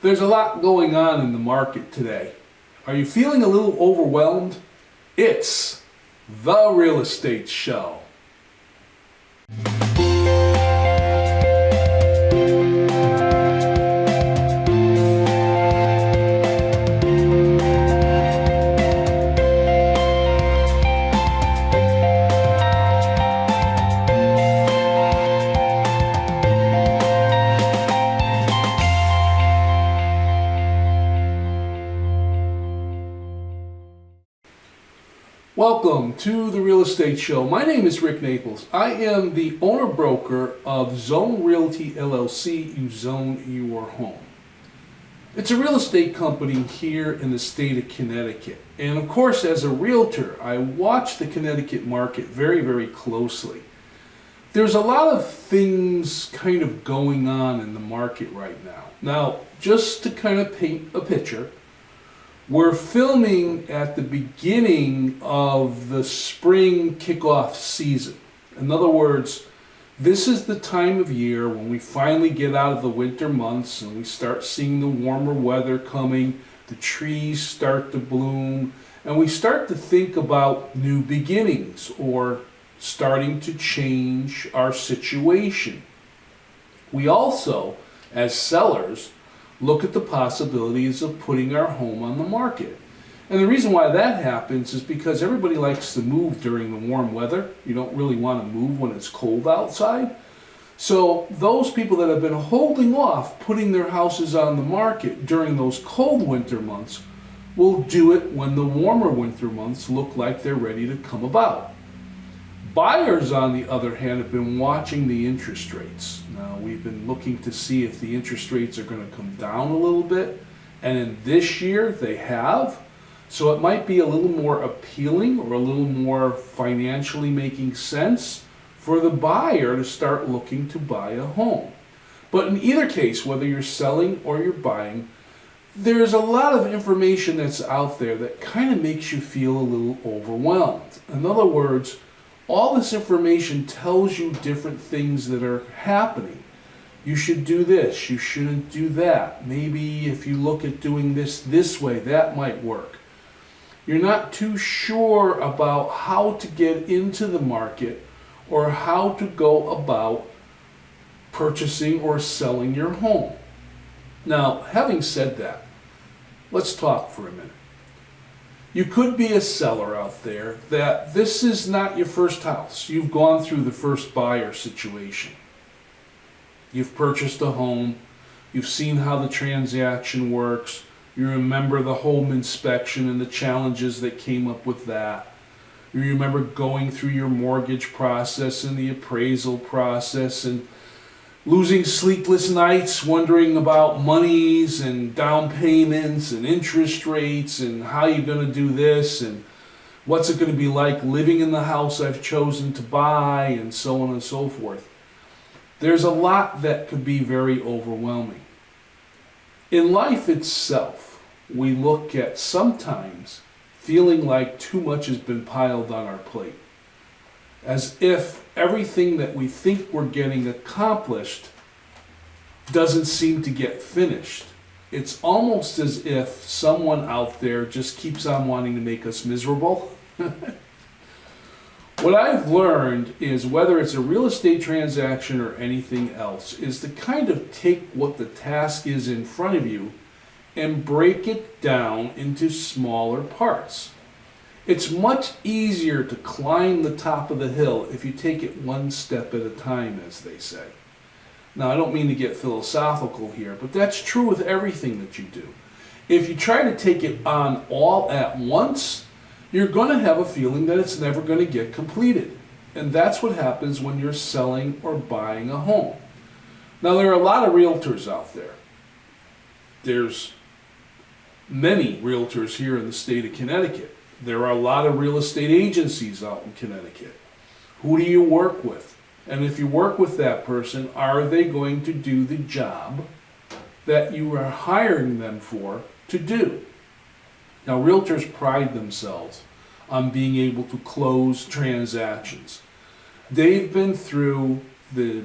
There's a lot going on in the market today. Are you feeling a little overwhelmed? It's the Real Estate Show. Welcome to the Real Estate Show. My name is Rick Naples. I am the owner-broker of Zone Realty LLC. You zone your home. It's a real estate company here in the state of Connecticut. And of course, as a realtor, I watch the Connecticut market very, very closely. There's a lot of things kind of going on in the market right now. Now, just to kind of paint a picture, we're filming at the beginning of the spring kickoff season. In other words, this is the time of year when we finally get out of the winter months and we start seeing the warmer weather coming, the trees start to bloom, and we start to think about new beginnings or starting to change our situation. We also, as sellers, look at the possibilities of putting our home on the market. And the reason why that happens is because everybody likes to move during the warm weather. You don't really want to move when it's cold outside. So those people that have been holding off putting their houses on the market during those cold winter months will do it when the warmer winter months look like they're ready to come about. Buyers, on the other hand, have been watching the interest rates. Now, we've been looking to see if the interest rates are going to come down a little bit, and in this year they have. So it might be a little more appealing or a little more financially making sense for the buyer to start looking to buy a home. But in either case, whether you're selling or you're buying, there's a lot of information that's out there that kind of makes you feel a little overwhelmed. In other words, all this information tells you different things that are happening. You should do this, you shouldn't do that. Maybe if you look at doing this way, that might work. You're not too sure about how to get into the market or how to go about purchasing or selling your home. Now, having said that, let's talk for a minute. You could be a seller out there that this is not your first house. You've gone through the first buyer situation. You've purchased a home. You've seen how the transaction works. You remember the home inspection and the challenges that came up with that. You remember going through your mortgage process and the appraisal process and losing sleepless nights wondering about monies and down payments and interest rates and how you're going to do this and what's it going to be like living in the house I've chosen to buy and so on and so forth. There's a lot that could be very overwhelming. In life itself, we look at sometimes feeling like too much has been piled on our plate. As if everything that we think we're getting accomplished doesn't seem to get finished. It's almost as if someone out there just keeps on wanting to make us miserable. What I've learned is, whether it's a real estate transaction or anything else, is to kind of take what the task is in front of you and break it down into smaller parts. It's much easier to climb the top of the hill if you take it one step at a time, as they say. Now, I don't mean to get philosophical here, but that's true with everything that you do. If you try to take it on all at once, you're going to have a feeling that it's never going to get completed. And that's what happens when you're selling or buying a home. Now, there are a lot of realtors out there. There's many realtors here in the state of Connecticut. There are a lot of real estate agencies out in Connecticut. Who do you work with? And if you work with that person, are they going to do the job that you are hiring them for to do? Now, realtors pride themselves on being able to close transactions. They've been through the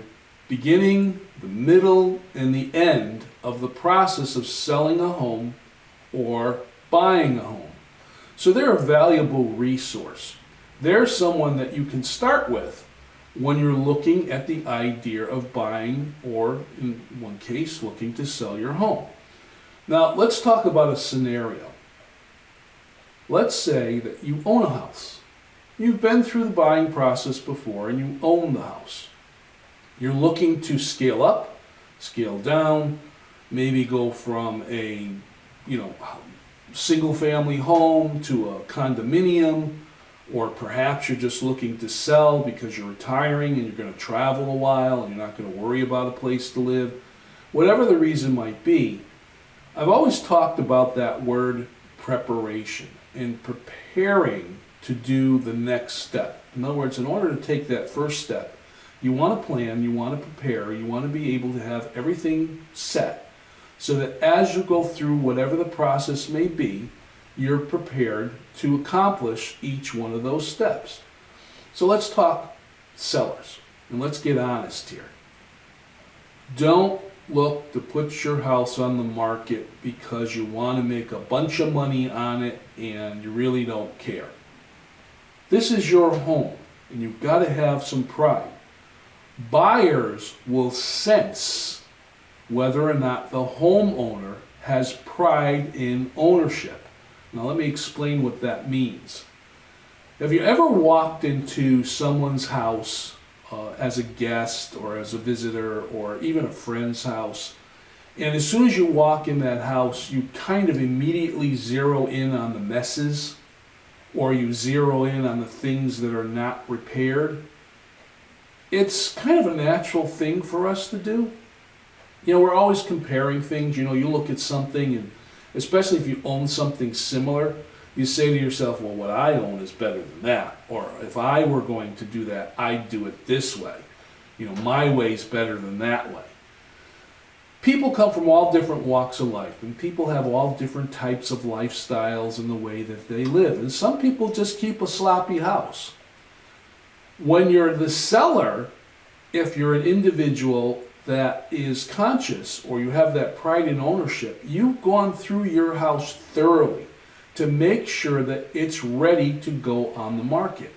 beginning, the middle, and the end of the process of selling a home or buying a home. So they're a valuable resource. They're someone that you can start with when you're looking at the idea of buying, or in one case, looking to sell your home. Now, let's talk about a scenario. Let's say that you own a house. You've been through the buying process before and you own the house. You're looking to scale up, scale down, maybe go from a, single family home to a condominium, or perhaps you're just looking to sell because you're retiring and you're going to travel a while and you're not going to worry about a place to live. Whatever the reason might be, I've always talked about that word preparation and preparing to do the next step. In other words, in order to take that first step, you want to plan, you want to prepare, you want to be able to have everything set so that as you go through whatever the process may be, you're prepared to accomplish each one of those steps. So let's talk sellers, and let's get honest here. Don't look to put your house on the market because you want to make a bunch of money on it and you really don't care. This is your home, and you've got to have some pride. Buyers will sense whether or not the homeowner has pride in ownership. Now let me explain what that means. Have you ever walked into someone's house as a guest or as a visitor or even a friend's house, and as soon as you walk in that house, you kind of immediately zero in on the messes, or you zero in on the things that are not repaired? It's kind of a natural thing for us to do. We're always comparing things. You look at something, and especially if you own something similar, you say to yourself, well, what I own is better than that. Or if I were going to do that, I'd do it this way. My way's better than that way. People come from all different walks of life, and people have all different types of lifestyles in the way that they live. And some people just keep a sloppy house. When you're the seller, if you're an individual that is conscious or you have that pride in ownership, you've gone through your house thoroughly to make sure that it's ready to go on the market.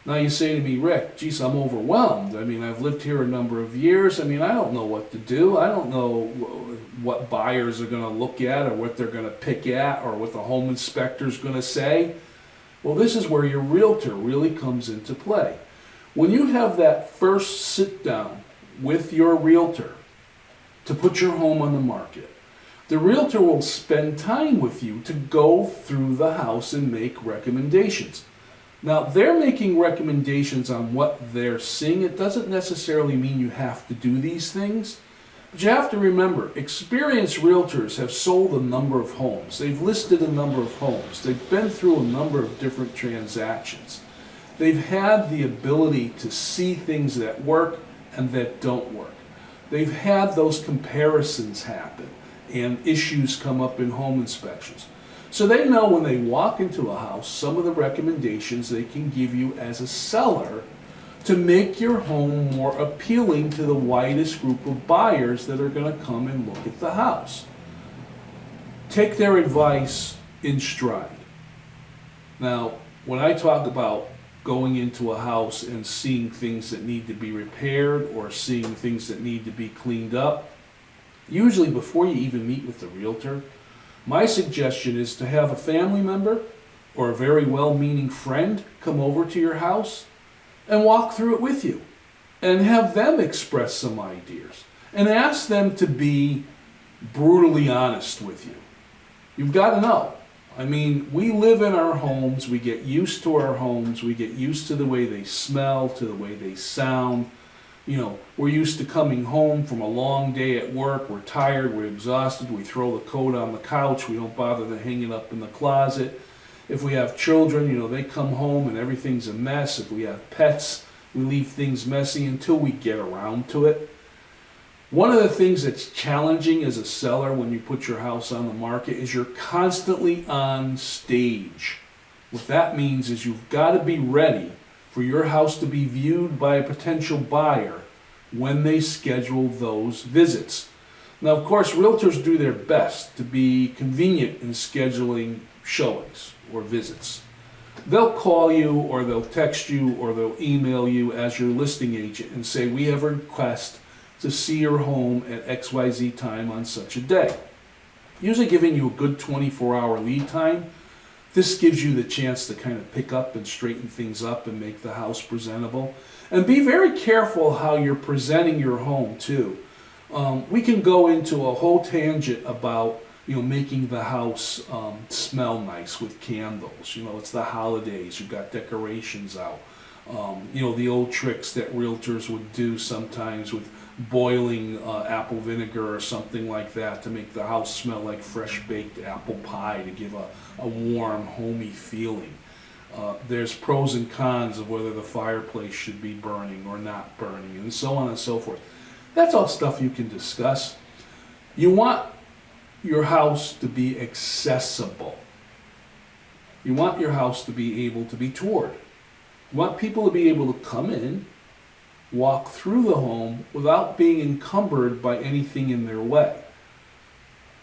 Now you say to me, Rick, geez, I'm overwhelmed. I've lived here a number of years. I don't know what to do. I don't know what buyers are going to look at or what they're going to pick at or what the home inspector's going to say. Well, this is where your realtor really comes into play. When you have that first sit down with your realtor to put your home on the market, the realtor will spend time with you to go through the house and make recommendations. Now, they're making recommendations on what they're seeing. It doesn't necessarily mean you have to do these things, but you have to remember, experienced realtors have sold a number of homes. They've listed a number of homes. They've been through a number of different transactions. They've had the ability to see things that work and that don't work. They've had those comparisons happen and issues come up in home inspections. So they know when they walk into a house, some of the recommendations they can give you as a seller to make your home more appealing to the widest group of buyers that are going to come and look at the house. Take their advice in stride. Now, when I talk about going into a house and seeing things that need to be repaired or seeing things that need to be cleaned up, usually before you even meet with the realtor, my suggestion is to have a family member or a very well-meaning friend come over to your house and walk through it with you and have them express some ideas and ask them to be brutally honest with you. You've got to know. We live in our homes, we get used to our homes, we get used to the way they smell, to the way they sound. We're used to coming home from a long day at work, we're tired, we're exhausted, we throw the coat on the couch, we don't bother to hang it up in the closet. If we have children, they come home and everything's a mess. If we have pets, we leave things messy until we get around to it. One of the things that's challenging as a seller when you put your house on the market is you're constantly on stage. What that means is you've got to be ready for your house to be viewed by a potential buyer when they schedule those visits. Now, of course, realtors do their best to be convenient in scheduling showings or visits. They'll call you, or they'll text you, or they'll email you as your listing agent and say, we have a request to see your home at XYZ time on such a day. Usually giving you a good 24-hour lead time. This gives you the chance to kind of pick up and straighten things up and make the house presentable. And be very careful how you're presenting your home too. We can go into a whole tangent about making the house smell nice with candles. It's the holidays, you've got decorations out. The old tricks that realtors would do sometimes with boiling apple vinegar or something like that to make the house smell like fresh baked apple pie to give a warm, homey feeling. There's pros and cons of whether the fireplace should be burning or not burning, and so on and so forth. That's all stuff you can discuss. You want your house to be accessible. You want your house to be able to be toured. You want people to be able to come in, walk through the home without being encumbered by anything in their way.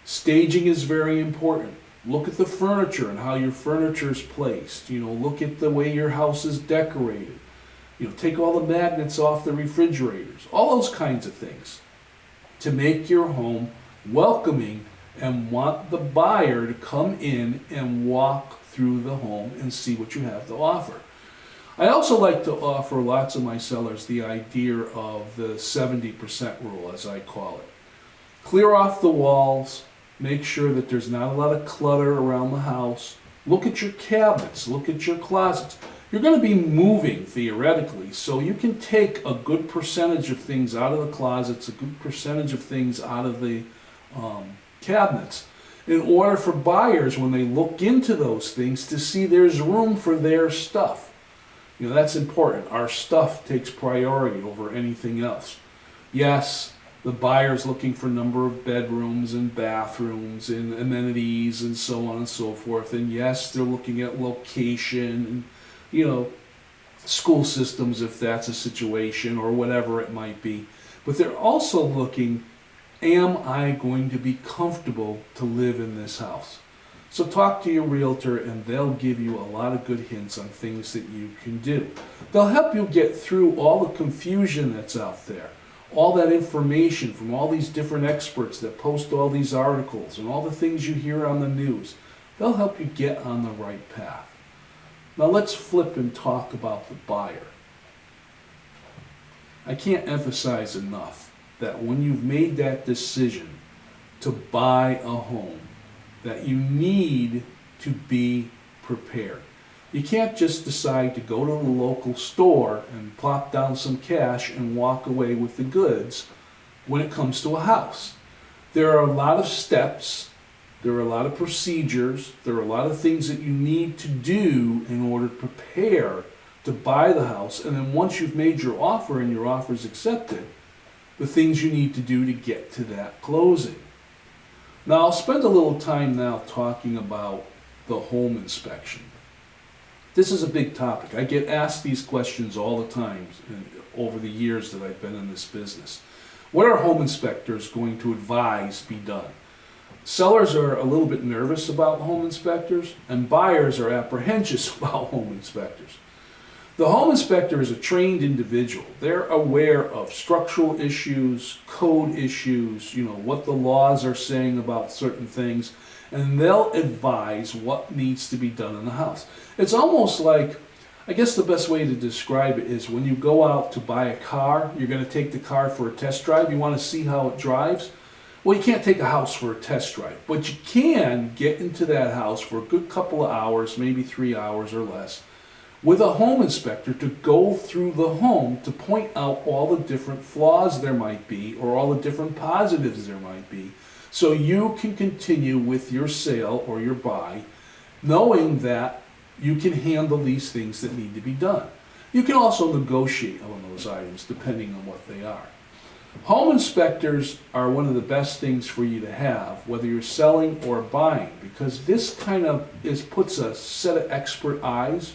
Staging is very important. Look at the furniture and how your furniture is placed. Look at the way your house is decorated. Take all the magnets off the refrigerators. All those kinds of things to make your home welcoming and want the buyer to come in and walk through the home and see what you have to offer. I also like to offer lots of my sellers the idea of the 70% rule, as I call it. Clear off the walls, make sure that there's not a lot of clutter around the house. Look at your cabinets, look at your closets. You're going to be moving theoretically, so you can take a good percentage of things out of the closets, a good percentage of things out of the cabinets, in order for buyers, when they look into those things, to see there's room for their stuff. That's important. Our stuff takes priority over anything else. Yes, the buyer's looking for number of bedrooms and bathrooms and amenities and so on and so forth. And yes, they're looking at location and, school systems if that's a situation or whatever it might be. But they're also looking, am I going to be comfortable to live in this house? So talk to your realtor and they'll give you a lot of good hints on things that you can do. They'll help you get through all the confusion that's out there, all that information from all these different experts that post all these articles and all the things you hear on the news. They'll help you get on the right path. Now let's flip and talk about the buyer. I can't emphasize enough that when you've made that decision to buy a home, that you need to be prepared. You can't just decide to go to the local store and plop down some cash and walk away with the goods when it comes to a house. There are a lot of steps, there are a lot of procedures, there are a lot of things that you need to do in order to prepare to buy the house. And then once you've made your offer and your offer is accepted, the things you need to do to get to that closing. Now, I'll spend a little time now talking about the home inspection. This is a big topic. I get asked these questions all the time over the years that I've been in this business. What are home inspectors going to advise be done? Sellers are a little bit nervous about home inspectors, and buyers are apprehensive about home inspectors. The home inspector is a trained individual. They're aware of structural issues, code issues, what the laws are saying about certain things, and they'll advise what needs to be done in the house. It's almost like, I guess the best way to describe it is when you go out to buy a car, you're going to take the car for a test drive, you want to see how it drives. Well, you can't take a house for a test drive, but you can get into that house for a good couple of hours, maybe 3 hours or less, with a home inspector to go through the home to point out all the different flaws there might be or all the different positives there might be, so you can continue with your sale or your buy knowing that you can handle these things that need to be done. You can also negotiate on those items depending on what they are. Home inspectors are one of the best things for you to have, whether you're selling or buying, because this kind of puts a set of expert eyes.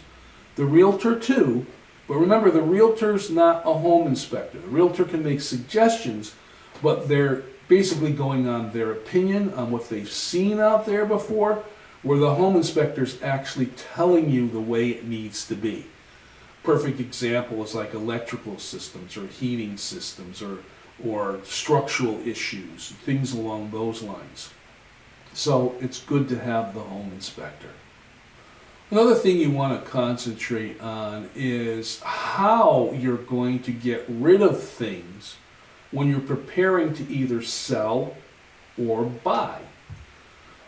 The realtor too But remember, the realtor's not a home inspector. The realtor can make suggestions, but they're basically going on their opinion on what they've seen out there before, where the home inspector's actually telling you the way it needs to be. Perfect example is like electrical systems or heating systems or structural issues, things along those lines. So it's good to have the home inspector. Another thing you want to concentrate on is how you're going to get rid of things when you're preparing to either sell or buy.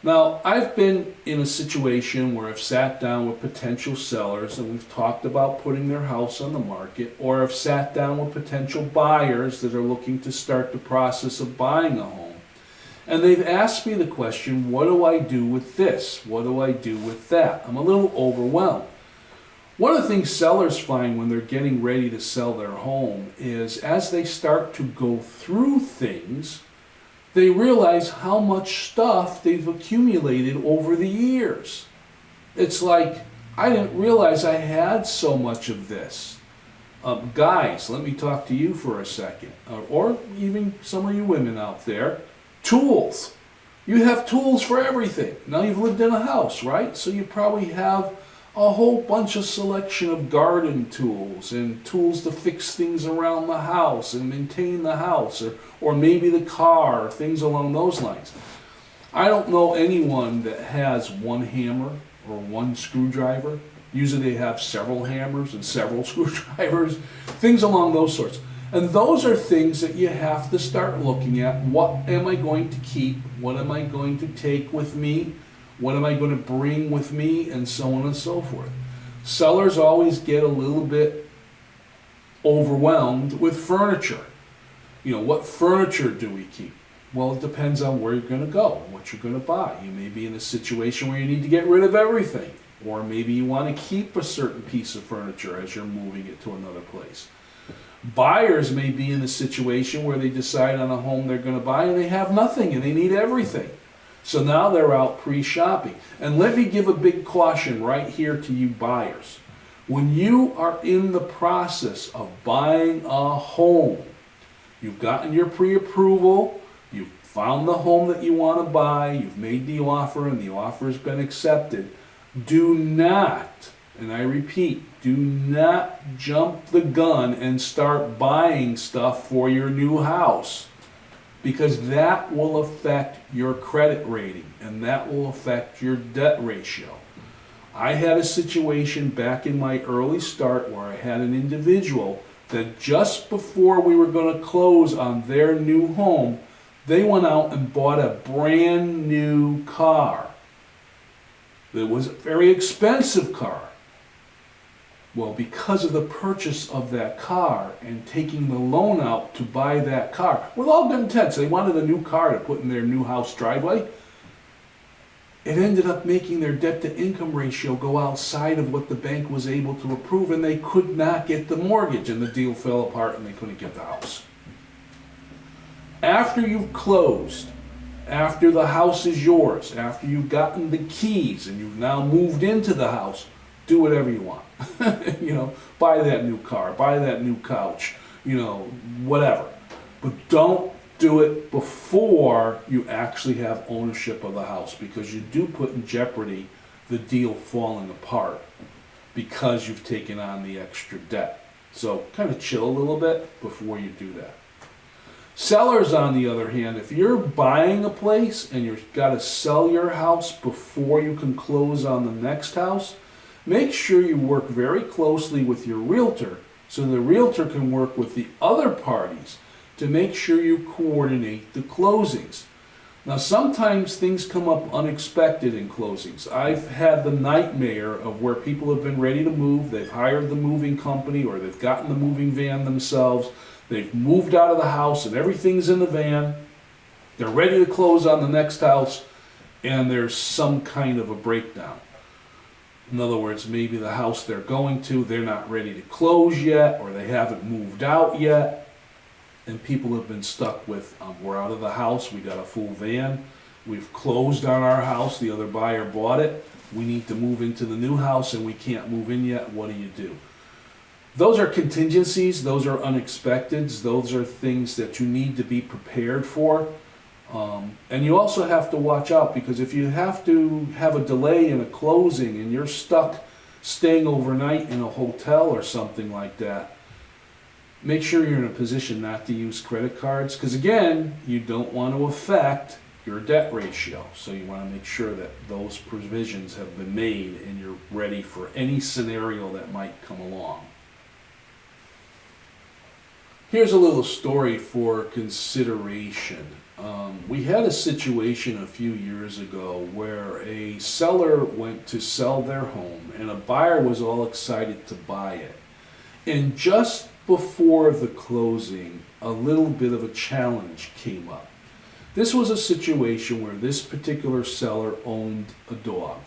Now, I've been in a situation where I've sat down with potential sellers and we've talked about putting their house on the market, or I've sat down with potential buyers that are looking to start the process of buying a home. And they've asked me the question, what do I do with this? What do I do with that? I'm a little overwhelmed. One of the things sellers find when they're getting ready to sell their home is as they start to go through things, they realize how much stuff they've accumulated over the years. It's like, I didn't realize I had so much of this. Guys, let me talk to you for a second, or even some of you women out there. Tools. You have tools for everything. Now you've lived in a house, right? So you probably have a whole bunch of selection of garden tools and tools to fix things around the house and maintain the house, or maybe the car, or things along those lines. I don't know anyone that has one hammer or one screwdriver. Usually they have several hammers and several screwdrivers, things along those sorts. And those are things that you have to start looking at. What am I going to keep? What am I going to take with me? What am I going to bring with me? And so on and so forth. Sellers always get a little bit overwhelmed with furniture. You know, what furniture do we keep? Well, it depends on where you're going to go, what you're going to buy. You may be in a situation where you need to get rid of everything. Or maybe you want to keep a certain piece of furniture as you're moving it to another place. Buyers may be in a situation where they decide on a home they're going to buy and they have nothing and they need everything. So now they're out pre-shopping. And let me give a big caution right here to you buyers. When you are in the process of buying a home, you've gotten your pre-approval, you've found the home that you want to buy, you've made the offer and the offer has been accepted, do not, and I repeat, do not jump the gun and start buying stuff for your new house, because that will affect your credit rating and that will affect your debt ratio. I had a situation back in my early start where I had an individual that just before we were going to close on their new home, they went out and bought a brand new car. It was a very expensive car. Well, because of the purchase of that car and taking the loan out to buy that car, with all good intents, they wanted a new car to put in their new house driveway. It ended up making their debt-to-income ratio go outside of what the bank was able to approve, and they could not get the mortgage, and the deal fell apart, and they couldn't get the house. After you've closed, after the house is yours, after you've gotten the keys and you've now moved into the house, do whatever you want. You know, buy that new car, buy that new couch, you know, whatever. But don't do it before you actually have ownership of the house, because you do put in jeopardy the deal falling apart because you've taken on the extra debt. So kind of chill a little bit before you do that. Sellers, on the other hand, if you're buying a place and you've got to sell your house before you can close on the next house, make sure you work very closely with your realtor so the realtor can work with the other parties to make sure you coordinate the closings. Now, sometimes things come up unexpected in closings. I've had the nightmare of where people have been ready to move, they've hired the moving company or they've gotten the moving van themselves, they've moved out of the house and everything's in the van, they're ready to close on the next house, and there's some kind of a breakdown. In other words, maybe the house they're going to, they're not ready to close yet, or they haven't moved out yet, and people have been stuck with, we're out of the house, we got a full van, we've closed on our house, the other buyer bought it, we need to move into the new house and we can't move in yet, what do you do? Those are contingencies, those are unexpecteds, those are things that you need to be prepared for. And you also have to watch out, because if you have to have a delay in a closing and you're stuck staying overnight in a hotel or something like that, make sure you're in a position not to use credit cards, because again, you don't want to affect your debt ratio. So you want to make sure that those provisions have been made and you're ready for any scenario that might come along. Here's a little story for consideration. We had a situation a few years ago where a seller went to sell their home and a buyer was all excited to buy it. And just before the closing, a little bit of a challenge came up. This was a situation where this particular seller owned a dog.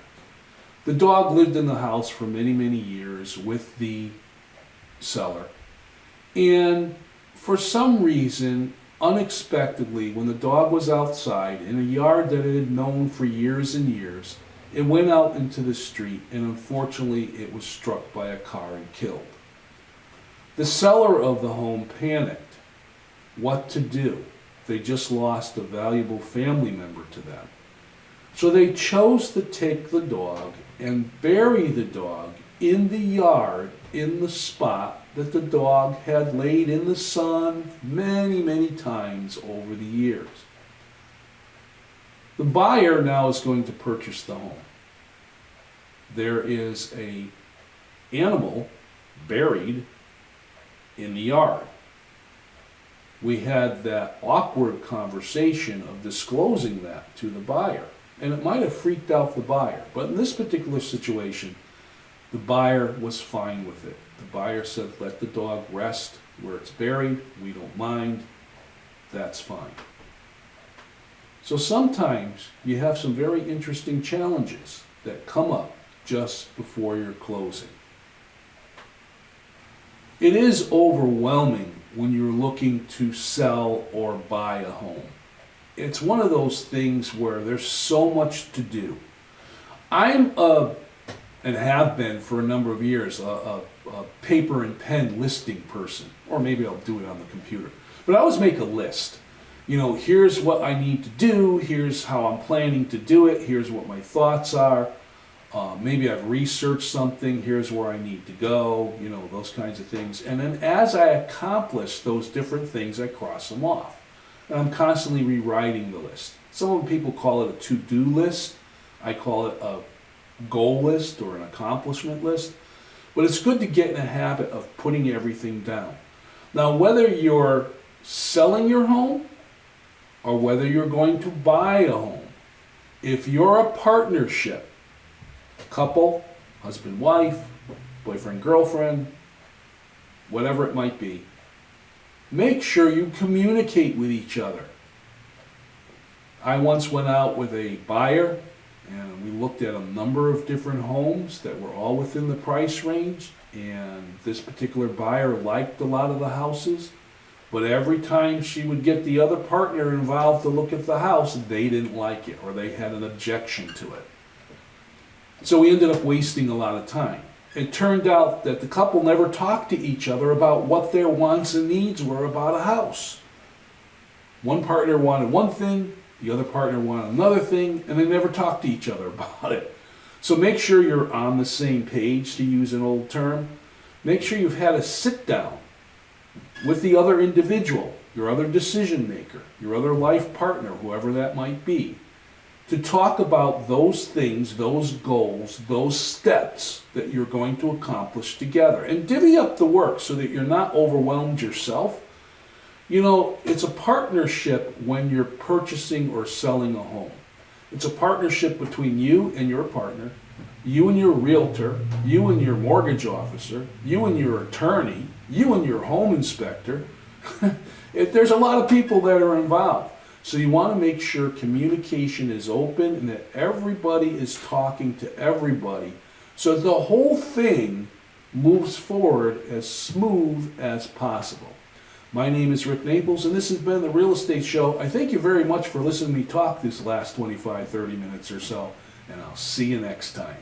The dog lived in the house for many, many years with the seller. And for some reason, unexpectedly, when the dog was outside in a yard that it had known for years and years, it went out into the street and unfortunately it was struck by a car and killed. The seller of the home panicked. What to do? They just lost a valuable family member to them. So they chose to take the dog and bury the dog in the yard, in the spot that the dog had laid in the sun many, many times over the years. The buyer now is going to purchase the home. There is an animal buried in the yard. We had that awkward conversation of disclosing that to the buyer, and it might have freaked out the buyer, but in this particular situation, the buyer was fine with it. The buyer said, let the dog rest where it's buried, we don't mind, that's fine. So sometimes you have some very interesting challenges that come up just before your closing. It is overwhelming when you're looking to sell or buy a home. It's one of those things where there's so much to do. I'm and have been for a number of years, a paper and pen listing person, or maybe I'll do it on the computer. But I always make a list. You know, here's what I need to do, here's how I'm planning to do it, here's what my thoughts are. Maybe I've researched something, here's where I need to go, you know, those kinds of things. And then as I accomplish those different things, I cross them off. And I'm constantly rewriting the list. Some people call it a to-do list. I call it a goal list or an accomplishment list. But it's good to get in a habit of putting everything down. Now, whether you're selling your home or whether you're going to buy a home, if you're a partnership, couple, husband, wife, boyfriend, girlfriend, whatever it might be, make sure you communicate with each other. I once went out with a buyer and we looked at a number of different homes that were all within the price range, and this particular buyer liked a lot of the houses, but every time she would get the other partner involved to look at the house, they didn't like it or they had an objection to it. So we ended up wasting a lot of time. It turned out that the couple never talked to each other about what their wants and needs were about a house. One partner wanted one thing, the other partner wanted another thing, and they never talked to each other about it. So make sure you're on the same page, to use an old term. Make sure you've had a sit down with the other individual, your other decision maker, your other life partner, whoever that might be, to talk about those things, those goals, those steps that you're going to accomplish together. And divvy up the work so that you're not overwhelmed yourself. You know, it's a partnership when you're purchasing or selling a home. It's a partnership between you and your partner, you and your realtor, you and your mortgage officer, you and your attorney, you and your home inspector. There's a lot of people that are involved. So you want to make sure communication is open and that everybody is talking to everybody so the whole thing moves forward as smooth as possible. My name is Rick Naples, and this has been the Real Estate Show. I thank you very much for listening to me talk this last 25, 30 minutes or so, and I'll see you next time.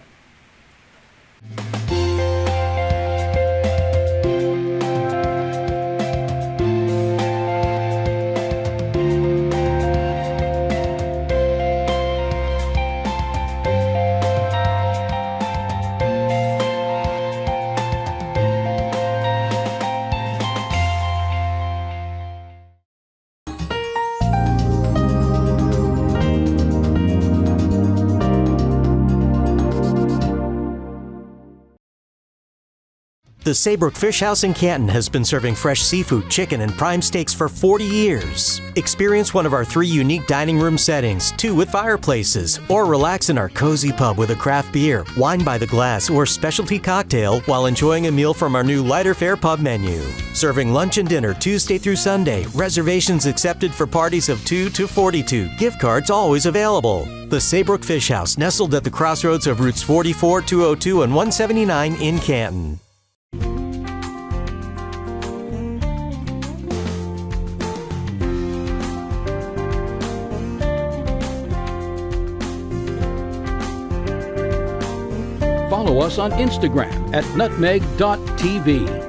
The Saybrook Fish House in Canton has been serving fresh seafood, chicken, and prime steaks for 40 years. Experience one of our 3 unique dining room settings, 2 with fireplaces, or relax in our cozy pub with a craft beer, wine by the glass, or specialty cocktail while enjoying a meal from our new lighter fare pub menu. Serving lunch and dinner Tuesday through Sunday. Reservations accepted for parties of 2 to 42. Gift cards always available. The Saybrook Fish House, nestled at the crossroads of routes 44, 202, and 179 in Canton. Follow us on Instagram at nutmeg.tv.